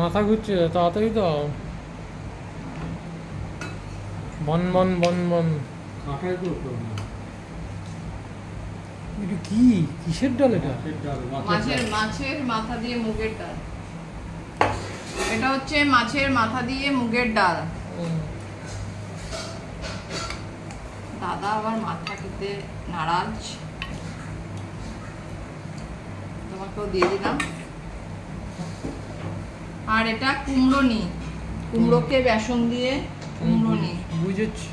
মাথা ঘুরছে, তাড়াতাড়ি তো। বন বন বন বন। কাঁটাই তো এটা কি, কিসের ডাল এটা? মাছের মাথা দিয়ে মুগের ডাল। এটা হচ্ছে মাছের মাথা দিয়ে মুগের ডাল। দাদা আবার মাথা খেতে নারাজ, তোমাকেও দিয়ে দিলাম। আর এটা কুমড়োনি, কুমড়োকে বেসন দিয়ে কুমড়োনি। বুঝেছি।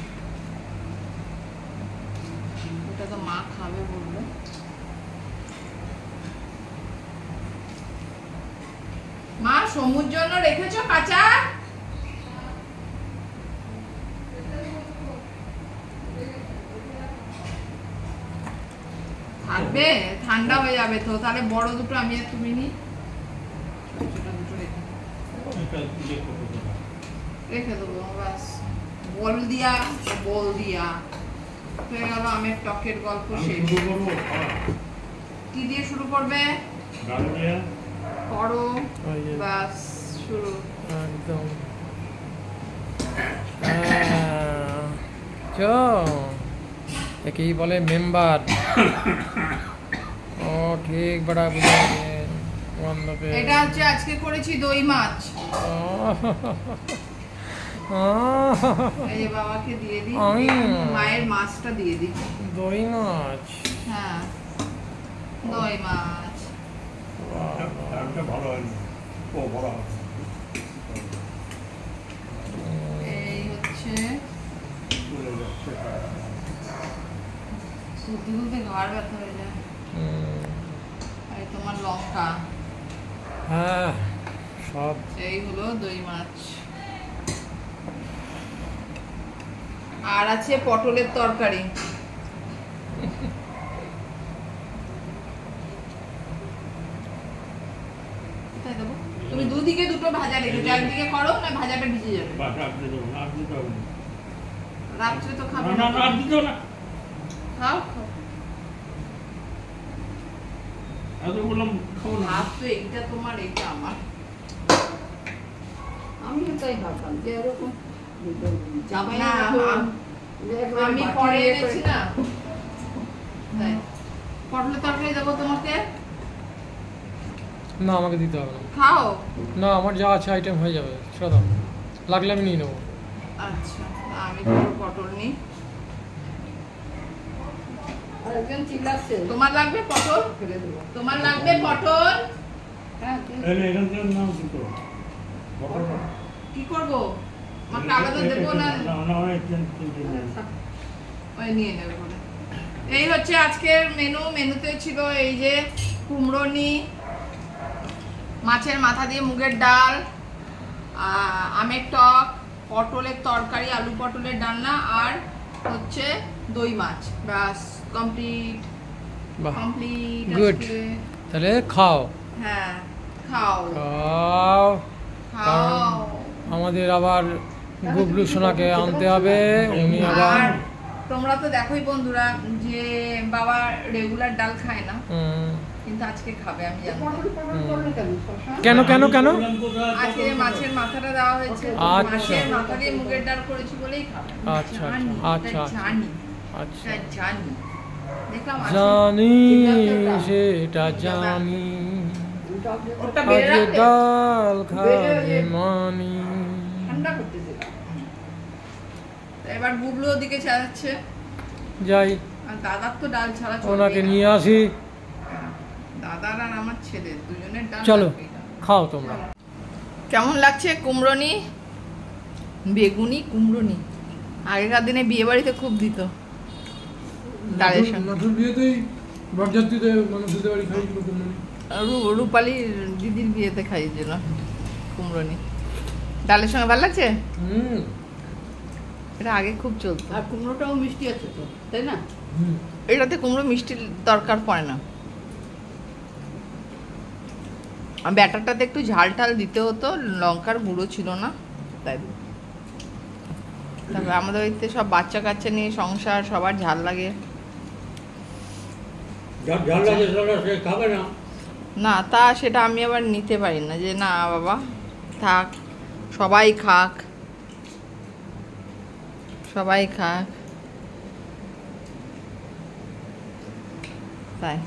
এটা তো মা খাবে বলবে। মা সমুর জন্য রেখেছো কাঁচা? থাকবে, ঠান্ডা হয়ে যাবে তো। তাহলে বড় দুটো আমি আর তুমি নি, ছোট দুটো রেখে দেবো। ব্যাস বল দিয়া হয়ে গেল আমের টকের গল্প শেষ। কি দিয়ে শুরু করবে? করো, ব্যাস শুরু একদম। একেই বলে মেম্বার। ও ঠিক বড়া বুঝে গেছে। এটা হচ্ছে আজকে করেছি দই মাছ। এই যে বাবাকে দিয়ে দিই, মায়ের মাছটা দিয়ে দিই। দই মাছ, হ্যাঁ দই মাছ। ভালো হয়নি, ও বড় হবে। এই হচ্ছে সত্যি বলতে ঘাড় ব্যথা হয়ে যায়। আর তোমার লঙ্কা, হ্যাঁ সব। এই হলো দই মাছ। আর আছে পটলের তরকারি। তুমি দুদিকে দুটো ভাজা রেখেছো, একদিকে করো না ভাজাটা ভিজে যাবে। রাত্রে তো খাবে না, খাও ভাত তো এইটা তোমার, এইটা আমার। আমি তাই ভাবতাম যে এরকম না, আমি পরে এনেছি না। পটলের তরকারি দেবো তোমাকে? না আমাকে দিতে হবে না। খাও না, আমার যা আছে আইটেম হয়ে যাবে, ছেড়ে দাও। লাগলে আমি নিয়ে নেবো। আচ্ছা, আমি পটল নিই। আরেকজন চিল্লাচ্ছে, তোমার লাগবে পটল? ফেলে দেবো। তোমার লাগবে পটল? হ্যাঁ কি করবো? আমাকে আলাদা দেবো না? ওই নিয়ে নেবে বলে। এই হচ্ছে আজকের মেনু। মেনুতে ছিল এই যে কুমড়োনি, মাছের মাথা দিয়ে মুগের ডাল, আমের টক, পটলের তরকারি, আলু পটলের ডালনা, আর হচ্ছে দই মাছ। ব্যাস কমপ্লিট কমপ্লিট। গুড। তাহলে খাও। হ্যাঁ খাও খাও। খাও। আমাদের আবার গুবলু সোনাকে আনতে হবে, উনি আবার। আর তোমরা তো দেখোই বন্ধুরা যে বাবা রেগুলার ডাল খায় না, কিন্তু আজকে খাবে আমি জানি। কেন কেন কেন? আজকে মাছের মাথাটা দেওয়া হয়েছে, মাছের মাথা দিয়ে মুগের ডাল করেছি বলেই খাবে। আচ্ছা আচ্ছা জানি আচ্ছা জানি, দেখলাম জানি, সেটা জানি, আজকে ডাল খাবে মানি। ঠান্ডা করতে দিলাম। এবার বুবলু ওদিকে চালাচ্ছে, যাই আর দাদার তো ডাল ছাড়া চলবে ওনাকে না। নিয়ে আসি। দাদার আর আমার ছেলে দুজনের ডাল। চলো খাও তোমরা। কেমন লাগছে কুমড়োনি? বেগুনি কুমড়োনি আগেকার দিনে বিয়ে বাড়িতে খুব দিত ডালের সঙ্গে। নাটুর বিয়েতেই বরযাত্রীতে মানুষদের বাড়ি খাইছিল কুমড়োনি। রূপালী দিদির বিয়েতে খাইয়েছিল কুমড়োনি ডালের সঙ্গে। ভালো লাগছে? এটা আগে খুব চলতো। আর কুমড়োটাও মিষ্টি আছে তো, তাই না? এটাতে কুমড়ো মিষ্টির দরকার পড়ে না। ব্যাটারটাতে একটু ঝাল টাল দিতে হতো, লঙ্কার গুঁড়ো ছিল না তাই। তারপরে আমাদের বাড়িতে সব বাচ্চা কাচ্চা নিয়ে সংসার, সবার ঝাল লাগে। খাবে না না তা সেটা আমি আবার নিতে পারি না, যে না বাবা থাক, সবাই খাক, সবাই খাক, তাই।